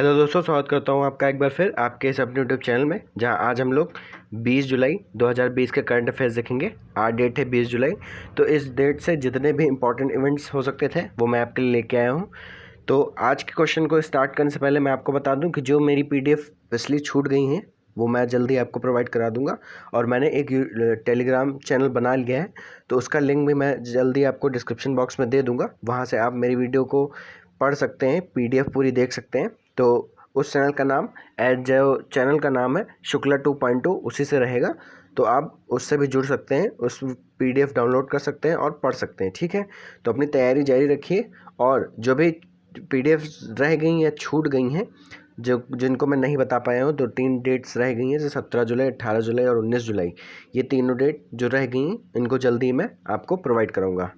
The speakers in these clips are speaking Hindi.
हेलो दोस्तों, स्वागत करता हूं आपका एक बार फिर आपके इस अपने यूट्यूब चैनल में, जहां आज हम लोग 20 जुलाई 2020 के करंट अफेयर्स देखेंगे। आज डेट है 20 जुलाई। तो इस डेट से जितने भी इंपॉर्टेंट इवेंट्स हो सकते थे वो मैं आपके लिए लेके आया हूं। तो आज के क्वेश्चन को स्टार्ट करने से पहले मैं आपको बता दूं कि जो मेरी PDF पिछली छूट गई हैं वो मैं जल्दी आपको प्रोवाइड करा दूंगा, और मैंने एक टेलीग्राम चैनल बना लिया है, तो उसका लिंक भी मैं जल्दी आपको डिस्क्रिप्शन बॉक्स में दे दूंगा। वहाँ से आप मेरी वीडियो को पढ़ सकते हैं, PDF पूरी देख सकते हैं। तो उस चैनल का नाम जो चैनल का नाम है शुक्ला 2.2, उसी से रहेगा। तो आप उससे भी जुड़ सकते हैं, उस PDF डाउनलोड कर सकते हैं और पढ़ सकते हैं। ठीक है, तो अपनी तैयारी जारी रखिए। और जो भी PDF रह गई या छूट गई हैं, जो जिनको मैं नहीं बता पाया हूँ, तो 3 डेट्स रह गई हैं, जैसे 17 जुलाई, 18 जुलाई और 19 जुलाई। ये तीनों डेट जो रह गई हैं इनको जल्दी मैं आपको प्रोवाइड कराऊंगा।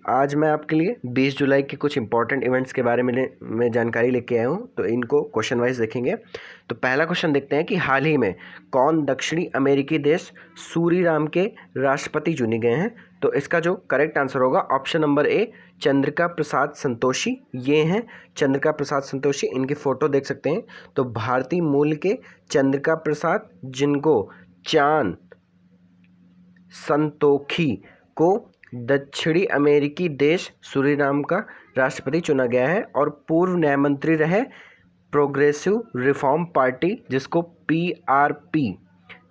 आज मैं आपके लिए 20 जुलाई के कुछ इंपॉर्टेंट इवेंट्स के बारे में जानकारी लेके आया हूँ, तो इनको क्वेश्चन वाइज देखेंगे। तो पहला क्वेश्चन देखते हैं कि हाल ही में कौन दक्षिणी अमेरिकी देश सूरीनाम के राष्ट्रपति चुने गए हैं। तो इसका जो करेक्ट आंसर होगा option number A, Chandrika Prasad Santoshi. ये हैं चंद्रिका प्रसाद संतोषी, इनकी फ़ोटो देख सकते हैं। तो भारतीय मूल के चंद्रिका प्रसाद, जिनको चान संतोखी को दक्षिणी अमेरिकी देश सूरीनाम का राष्ट्रपति चुना गया है, और पूर्व न्याय मंत्री रहे प्रोग्रेसिव रिफॉर्म पार्टी, जिसको PRP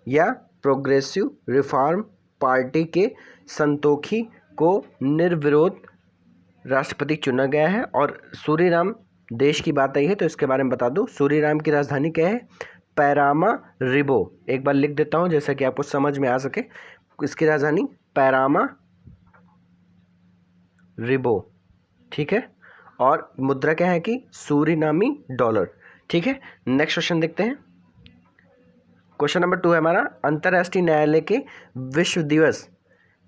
या प्रोग्रेसिव रिफॉर्म पार्टी के संतोखी को निर्विरोध राष्ट्रपति चुना गया है। और सूरीनाम देश की बात आई है तो इसके बारे में बता दूं, सूरीनाम की राजधानी क्या है? पैरामारिबो। एक बार लिख देता हूं जैसा कि आपको समझ में आ सके। इसकी राजधानी पैरामारिबो, ठीक है। और मुद्रा क्या है कि सूरीनामी डॉलर, ठीक है। नेक्स्ट क्वेश्चन देखते हैं। क्वेश्चन नंबर 2 है हमारा, अंतर्राष्ट्रीय न्यायालय के विश्व दिवस,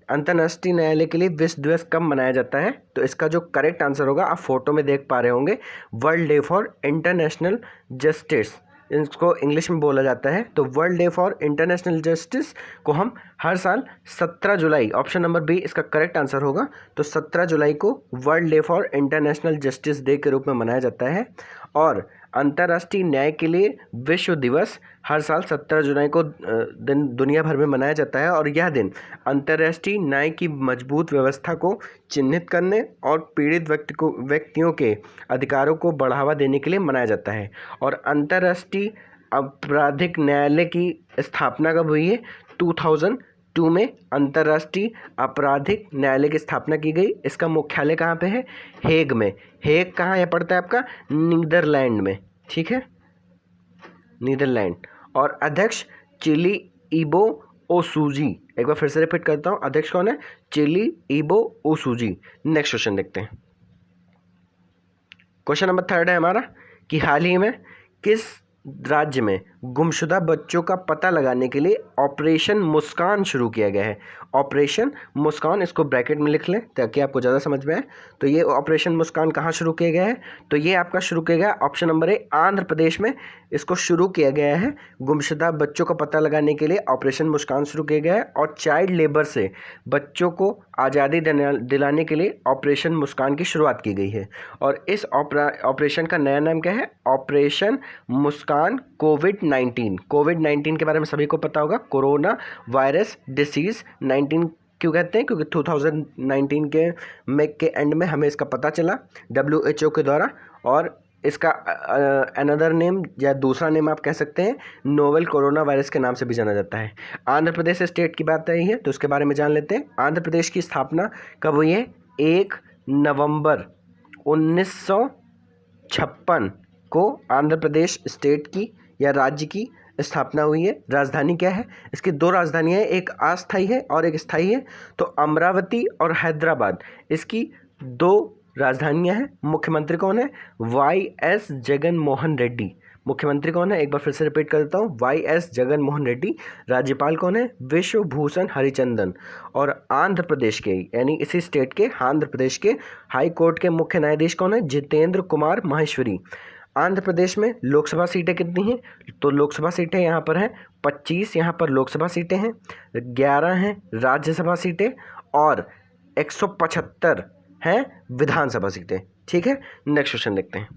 अंतर्राष्ट्रीय न्यायालय के लिए विश्व दिवस कब मनाया जाता है? तो इसका जो करेक्ट आंसर होगा, आप फोटो में देख पा रहे होंगे, world day for international justice, इसको इंग्लिश में बोला जाता है। तो world day for international justice को हम हर साल 17 जुलाई, ऑप्शन नंबर बी इसका करेक्ट आंसर होगा। तो 17 जुलाई को world day for international justice day के रूप में मनाया जाता है। और अंतर्राष्ट्रीय न्याय के लिए विश्व दिवस हर साल 17 जुलाई को दिन दुनिया भर में मनाया जाता है, और यह दिन अंतर्राष्ट्रीय न्याय की मजबूत व्यवस्था को चिन्हित करने और पीड़ित व्यक्तियों के अधिकारों को बढ़ावा देने के लिए मनाया जाता है। और अंतर्राष्ट्रीय आपराधिक न्यायालय की स्थापना कब हुई है? 2002 में अंतर्राष्ट्रीय आपराधिक न्यायालय की स्थापना की गई। इसका मुख्यालय कहाँ पे है? हेग में। हेग कहाँ है पड़ता है आपका? नीदरलैंड में, ठीक है, नीदरलैंड। और अध्यक्ष चिली इबो ओसूजी। एक बार फिर से रिपीट करता हूँ, अध्यक्ष कौन है? चिली इबो ओसूजी। नेक्स्ट क्वेश्चन देखते हैं। क्वेश्चन नंबर 3 है हमारा कि हाल ही में किस राज्य में गुमशुदा बच्चों का पता लगाने के लिए ऑपरेशन मुस्कान शुरू किया गया है? ऑपरेशन मुस्कान, इसको ब्रैकेट में लिख लें ताकि आपको ज़्यादा समझ में आए। तो ये ऑपरेशन मुस्कान कहाँ शुरू किया गया है? तो ये आपका शुरू किया गया option number A, Andhra Pradesh में इसको शुरू किया गया है। गुमशुदा बच्चों का पता लगाने के लिए ऑपरेशन मुस्कान शुरू किया गया है, और चाइल्ड लेबर से बच्चों को आज़ादी दिलाने के लिए ऑपरेशन मुस्कान की शुरुआत की गई है। और इस ऑपरेशन का नया नाम क्या है? ऑपरेशन मुस्कान कोविड-19 के बारे में सभी को पता होगा। कोरोना वायरस डिसीज़ 19 क्यों कहते हैं? क्योंकि 2019 के एंड में हमें इसका पता चला WHO के द्वारा, और इसका अनदर नेम या दूसरा नेम आप कह सकते हैं नोवेल कोरोना वायरस के नाम से भी जाना जाता है। आंध्र प्रदेश स्टेट की बात आई है तो उसके बारे में जान लेते हैं। आंध्र प्रदेश की स्थापना कब हुई है? 1 नवंबर 1956 को आंध्र प्रदेश स्टेट की या राज्य की स्थापना हुई है। राजधानी क्या है? इसकी 2 राजधानियाँ हैं, एक अस्थायी है और एक स्थायी है। तो अमरावती और हैदराबाद इसकी 2 राजधानियाँ हैं। मुख्यमंत्री कौन है? YS जगन मोहन रेड्डी। मुख्यमंत्री कौन है? एक बार फिर से रिपीट कर देता हूँ, YS जगन मोहन रेड्डी। राज्यपाल कौन है? विश्वभूषण हरिचंदन। और आंध्र प्रदेश के, यानी इसी स्टेट के आंध्र प्रदेश के हाई कोर्ट के मुख्य न्यायाधीश कौन है? जितेंद्र कुमार माहेश्वरी। आंध्र प्रदेश में लोकसभा सीटें कितनी हैं? तो लोकसभा सीटें यहाँ पर हैं 25, यहाँ पर लोकसभा सीटें हैं 11 हैं राज्यसभा सीटें, और 175 हैं विधानसभा सीटें। ठीक है, नेक्स्ट क्वेश्चन देखते हैं।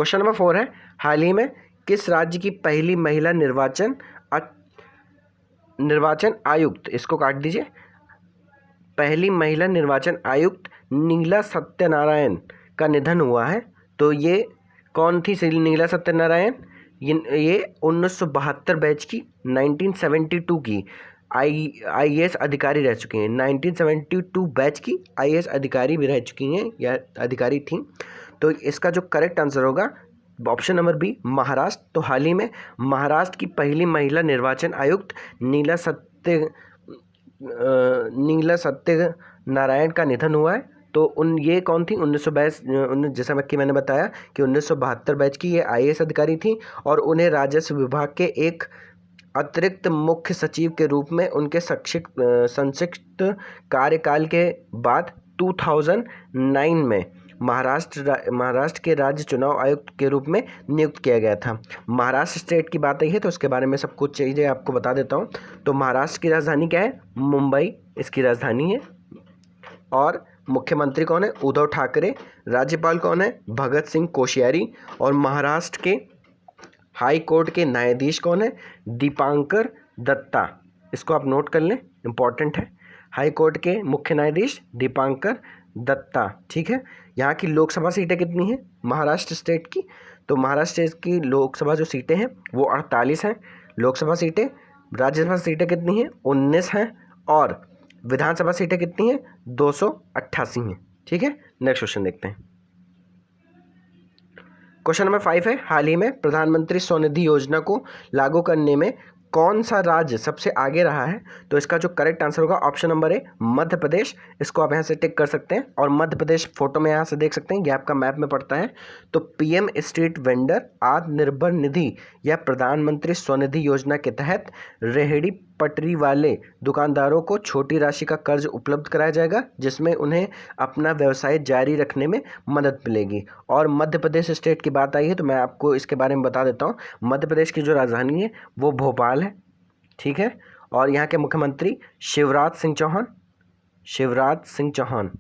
क्वेश्चन नंबर 4 है, हाल ही में किस राज्य की पहली महिला निर्वाचन आयुक्त, इसको काट दीजिए, पहली महिला निर्वाचन आयुक्त नीला सत्यनारायण का निधन हुआ है। तो ये कौन थी नीला सत्यनारायण? ये 1972 बैच की 1972 की आईएएस अधिकारी रह चुकी हैं। 1972 बैच की आईएएस अधिकारी भी रह चुकी हैं या अधिकारी थी। तो इसका जो करेक्ट आंसर होगा ऑप्शन नंबर बी, महाराष्ट्र। तो हाल ही में महाराष्ट्र की पहली महिला निर्वाचन आयुक्त नीला सत्यनारायण का निधन हुआ है। तो ये कौन थी? 1922, जैसा कि मैंने बताया कि 1972 बैच की ये आईएएस अधिकारी थी और उन्हें राजस्व विभाग के एक अतिरिक्त मुख्य सचिव के रूप में उनके संक्षिप्त कार्यकाल के बाद 2009 में महाराष्ट्र के राज्य चुनाव आयुक्त के रूप में नियुक्त किया गया था। महाराष्ट्र स्टेट की बात आई है तो उसके बारे में सब कुछ चीज़ें आपको बता देता हूँ। तो महाराष्ट्र की राजधानी क्या है? मुंबई इसकी राजधानी है। और मुख्यमंत्री कौन है? उद्धव ठाकरे। राज्यपाल कौन है? भगत सिंह कोश्यारी। और महाराष्ट्र के हाई कोर्ट के न्यायाधीश कौन है? दीपांकर दत्ता। इसको आप नोट कर लें, इम्पॉर्टेंट है। हाई कोर्ट के मुख्य न्यायाधीश दीपांकर दत्ता। ठीक है। यहाँ की लोकसभा सीटें कितनी हैं महाराष्ट्र स्टेट की? तो महाराष्ट्र स्टेट की लोकसभा जो सीटें हैं वो 48 हैं लोकसभा सीटें। राज्यसभा सीटें कितनी हैं? 19 हैं। और विधानसभा सीटें कितनी हैं? 288 हैं। ठीक है। नेक्स्ट क्वेश्चन देखते हैं। क्वेश्चन नंबर 5 है, हाल ही में प्रधानमंत्री स्वनिधि योजना को लागू करने में कौन सा राज्य सबसे आगे रहा है? तो इसका जो करेक्ट आंसर होगा option number A, Madhya Pradesh. इसको आप यहाँ से टिक कर सकते हैं। और मध्य प्रदेश फोटो में यहाँ से देख सकते हैं, ये आपका मैप में पड़ता है। तो PM street vendor Atmanirbhar Nidhi या प्रधानमंत्री स्वनिधि योजना के तहत रेहड़ी पटरी वाले दुकानदारों को छोटी राशि का कर्ज उपलब्ध कराया जाएगा, जिसमें उन्हें अपना व्यवसाय जारी रखने में मदद मिलेगी। और मध्य प्रदेश स्टेट की बात आई है तो मैं आपको इसके बारे में बता देता हूँ। मध्य प्रदेश की जो राजधानी है वो भोपाल है। ठीक है। और यहाँ के मुख्यमंत्री शिवराज सिंह चौहान।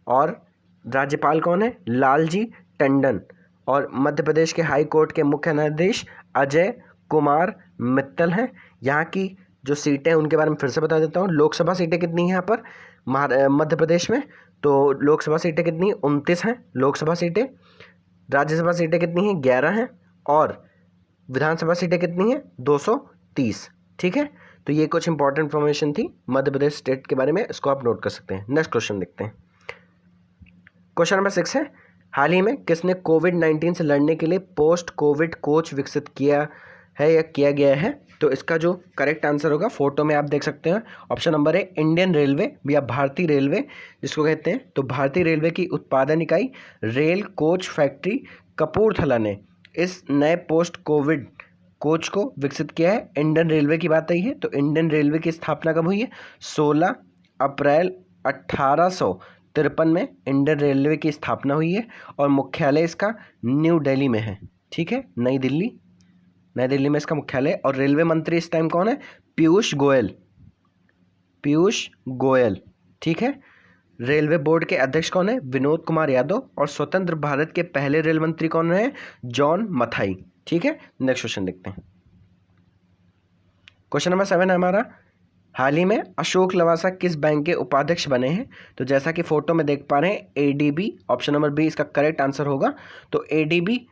और राज्यपाल कौन है? लालजी टंडन। और मध्य प्रदेश के हाई कोर्ट के मुख्य न्यायाधीश अजय कुमार मित्तल हैं। यहाँ की जो सीटें हैं उनके बारे में फिर से बता देता हूँ। लोकसभा सीटें कितनी हैं यहाँ पर मध्य प्रदेश में? तो लोकसभा सीटें कितनी? 29 हैं लोकसभा सीटें। राज्यसभा सीटें कितनी हैं? 11 हैं। और विधानसभा सीटें कितनी हैं? 230। ठीक है। तो ये कुछ इंपॉर्टेंट इन्फॉर्मेशन थी मध्य प्रदेश स्टेट के बारे में, इसको आप नोट कर सकते हैं। नेक्स्ट क्वेश्चन देखते हैं। क्वेश्चन नंबर 6 है, हाल ही में किसने कोविड-19 से लड़ने के लिए पोस्ट कोविड कोच विकसित किया है या किया गया है? तो इसका जो करेक्ट आंसर होगा फोटो में आप देख सकते हैं। ऑप्शन नंबर है इंडियन रेलवे या भारतीय रेलवे जिसको कहते हैं। तो भारतीय रेलवे की उत्पादन इकाई रेल कोच फैक्ट्री कपूरथला ने इस नए पोस्ट कोविड कोच को विकसित किया है। इंडियन रेलवे की बात आई है तो इंडियन रेलवे की स्थापना कब हुई है? 16 अप्रैल 1853 में इंडियन रेलवे की स्थापना हुई है। और मुख्यालय इसका न्यू दिल्ली में है। ठीक है, नई दिल्ली में इसका मुख्यालय। और रेलवे मंत्री इस टाइम कौन है? पीयूष गोयल। ठीक है। रेलवे बोर्ड के अध्यक्ष कौन है? विनोद कुमार यादव। और स्वतंत्र भारत के पहले रेल मंत्री कौन रहे? जॉन मथाई। ठीक है। नेक्स्ट क्वेश्चन देखते हैं। क्वेश्चन नंबर 7 है हमारा, हाल ही में अशोक लवासा किस बैंक के उपाध्यक्ष बने हैं? तो जैसा कि फोटो में देख पा रहे हैं एडीबी, ऑप्शन नंबर बी इसका करेक्ट आंसर होगा। तो ADB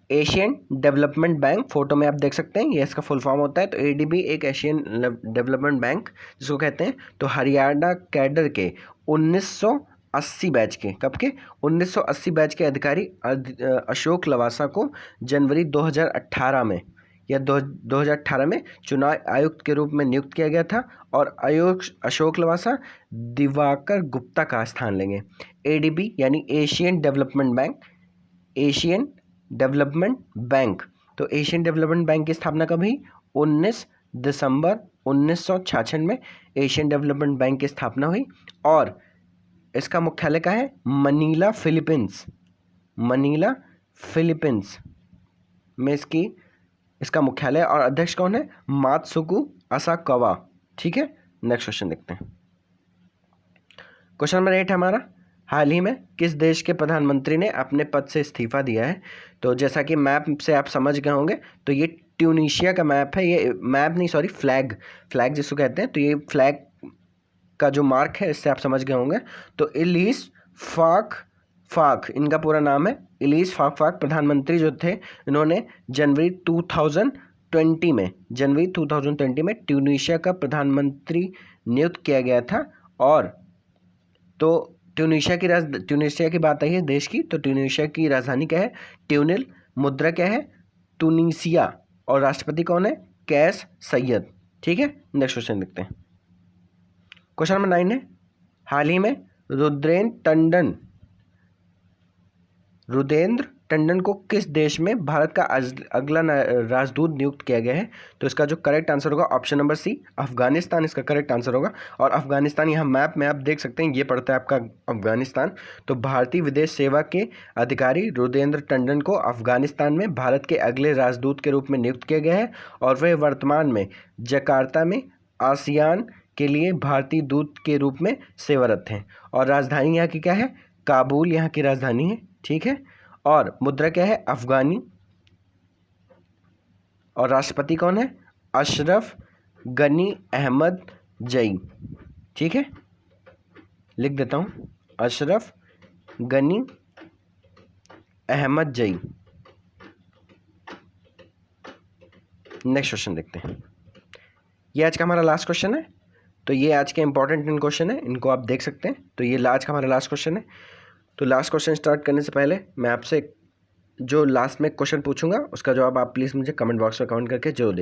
Asian development bank, photo में आप देख सकते हैं ये इसका फुल फॉर्म होता है। तो एडीबी एक एशियन डेवलपमेंट बैंक जिसको कहते हैं। तो हरियाणा कैडर के 1980 बैच के, कब के? 1980 बैच के अधिकारी अशोक लवासा को जनवरी 2018 में या 2018 में चुनाव आयुक्त के रूप में नियुक्त किया गया था। और अशोक लवासा दिवाकर गुप्ता का स्थान लेंगे। एडीबी यानी एशियन डेवलपमेंट बैंक। तो एशियन डेवलपमेंट बैंक की स्थापना कब हुई? 19 दिसंबर 1966 में एशियन डेवलपमेंट बैंक की स्थापना हुई। और इसका मुख्यालय कहाँ है? मनीला फिलीपींस में इसका मुख्यालय। और अध्यक्ष कौन है? मात्सुकु असाकावा। ठीक है। नेक्स्ट क्वेश्चन देखते हैं। क्वेश्चन नंबर 8 है हमारा, हाल ही में किस देश के प्रधानमंत्री ने अपने पद से इस्तीफा दिया है? तो जैसा कि मैप से आप समझ गए होंगे, तो ये ट्यूनीशिया का मैप है। ये मैप नहीं, सॉरी, फ्लैग, फ्लैग जिसको कहते हैं। तो ये फ्लैग का जो मार्क है, इससे आप समझ गए होंगे। तो इलीस फाक इनका पूरा नाम है। इलीस फाक प्रधानमंत्री जो थे, इन्होंने जनवरी 2020 में ट्यूनीशिया का प्रधानमंत्री नियुक्त किया गया था। और तो ट्यूनीशिया की बात आई है देश की, तो ट्यूनीशिया की राजधानी क्या है? ट्यूनिल। मुद्रा क्या है? ट्यूनीसिया। और राष्ट्रपति कौन है? कैस सैयद। ठीक है, नेक्स्ट क्वेश्चन देखते हैं। क्वेश्चन नंबर 9 है, हाल ही में रुद्रेंद्र टंडन को किस देश में भारत का अगला राजदूत नियुक्त किया गया है? तो इसका जो करेक्ट आंसर होगा ऑप्शन नंबर सी, अफगानिस्तान इसका करेक्ट आंसर होगा। और अफगानिस्तान यहाँ मैप में आप देख सकते हैं, ये पड़ता है आपका अफगानिस्तान। तो भारतीय विदेश सेवा के अधिकारी रुद्रेंद्र टंडन को अफगानिस्तान में भारत के अगले राजदूत के रूप में नियुक्त किया गया है। और वह वर्तमान में जकार्ता में आसियान के लिए भारतीय दूत के रूप में सेवारत हैं। और राजधानी यहाँ की क्या है? काबुल यहाँ की राजधानी है। ठीक है, और मुद्रा क्या है? अफगानी। और राष्ट्रपति कौन है? अशरफ गनी अहमद जई। ठीक है, लिख देता हूं, अशरफ गनी अहमद जई। नेक्स्ट क्वेश्चन देखते हैं। ये आज का हमारा लास्ट क्वेश्चन है। तो ये आज के इंपॉर्टेंट क्वेश्चन है, इनको आप देख सकते हैं। तो ये आज का हमारा लास्ट क्वेश्चन है। तो लास्ट क्वेश्चन स्टार्ट करने से पहले मैं आपसे जो लास्ट में क्वेश्चन पूछूंगा, उसका जवाब आप प्लीज़ मुझे कमेंट बॉक्स में कमेंट करके जरूर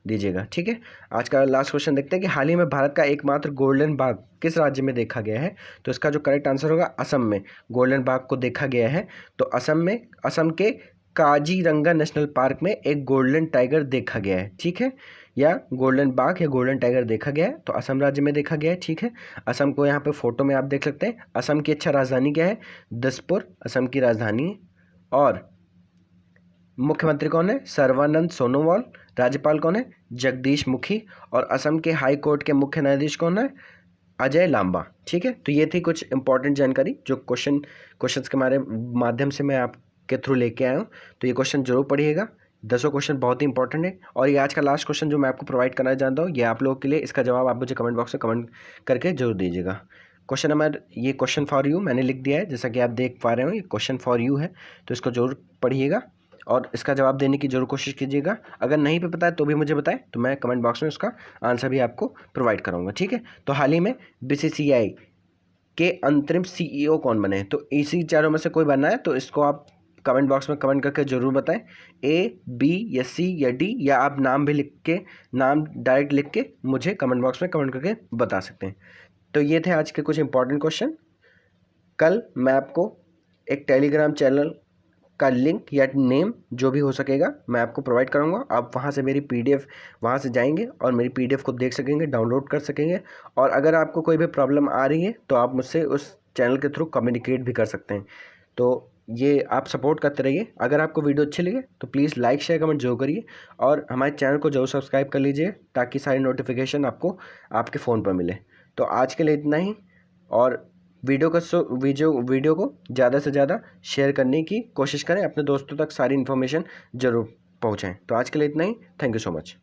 दीजिएगा। ठीक है, आज का लास्ट क्वेश्चन देखते हैं कि हाल ही में भारत का एकमात्र गोल्डन बाघ किस राज्य में देखा गया है? तो इसका जो करेक्ट आंसर होगा, असम में गोल्डन बाघ को देखा गया है। तो असम के काजीरंगा नेशनल पार्क में एक गोल्डन टाइगर देखा गया है। ठीक है, या गोल्डन बाघ या गोल्डन टाइगर देखा गया है, तो असम राज्य में देखा गया है। ठीक है, असम को यहाँ पे फोटो में आप देख सकते हैं। असम की राजधानी क्या है? दिसपुर असम की राजधानी है। और मुख्यमंत्री कौन है? सर्बानंद सोनोवाल। राज्यपाल कौन है? जगदीश मुखी। और असम के हाई कोर्ट के मुख्य न्यायाधीश कौन है? अजय लांबा। ठीक है, तो ये थी कुछ इंपॉर्टेंट जानकारी जो क्वेश्चंस के माध्यम से मैं आपके थ्रू लेके आया हूँ। तो ये क्वेश्चन जरूर पढ़िएगा, 10 क्वेश्चन बहुत ही इंपॉर्टेंट है। और ये आज का लास्ट क्वेश्चन जो मैं आपको प्रोवाइड करना चाहता हूँ, ये आप लोगों के लिए, इसका जवाब आप मुझे कमेंट बॉक्स में कमेंट करके जरूर दीजिएगा। ये क्वेश्चन फॉर यू मैंने लिख दिया है, जैसा कि आप देख पा रहे हो, ये क्वेश्चन फॉर यू है। तो इसको जरूर पढ़िएगा और इसका जवाब देने की जरूर कोशिश कीजिएगा। अगर नहीं भी पता है तो भी मुझे बताएं, तो मैं कमेंट बॉक्स में उसका आंसर भी आपको प्रोवाइड कराऊंगा। ठीक है, तो हाल ही में BCCI के अंतरिम CEO कौन बने? तो इसी चारों में से कोई बनना है तो इसको आप कमेंट बॉक्स में कमेंट करके जरूर बताएं, A, B या C या D, या आप नाम डायरेक्ट लिख के मुझे कमेंट बॉक्स में कमेंट करके बता सकते हैं। तो ये थे आज के कुछ इंपॉर्टेंट क्वेश्चन। कल मैं आपको एक टेलीग्राम चैनल का लिंक या नेम जो भी हो सकेगा मैं आपको प्रोवाइड करूंगा। आप वहां से मेरी PDF वहां से जाएंगे और मेरी PDF को देख सकेंगे, डाउनलोड कर सकेंगे। और अगर आपको कोई भी प्रॉब्लम आ रही है तो आप मुझसे उस चैनल के थ्रू कम्युनिकेट भी कर सकते हैं। तो ये आप सपोर्ट करते रहिए। अगर आपको वीडियो अच्छी लगे तो प्लीज़ लाइक शेयर कमेंट जरूर करिए और हमारे चैनल को जरूर सब्सक्राइब कर लीजिए, ताकि सारी नोटिफिकेशन आपको आपके फ़ोन पर मिले। तो आज के लिए इतना ही। और वीडियो को ज़्यादा से ज़्यादा शेयर करने की कोशिश करें, अपने दोस्तों तक सारी इन्फॉर्मेशन ज़रूर पहुँचाएं। तो आज के लिए इतना ही। Thank you so much.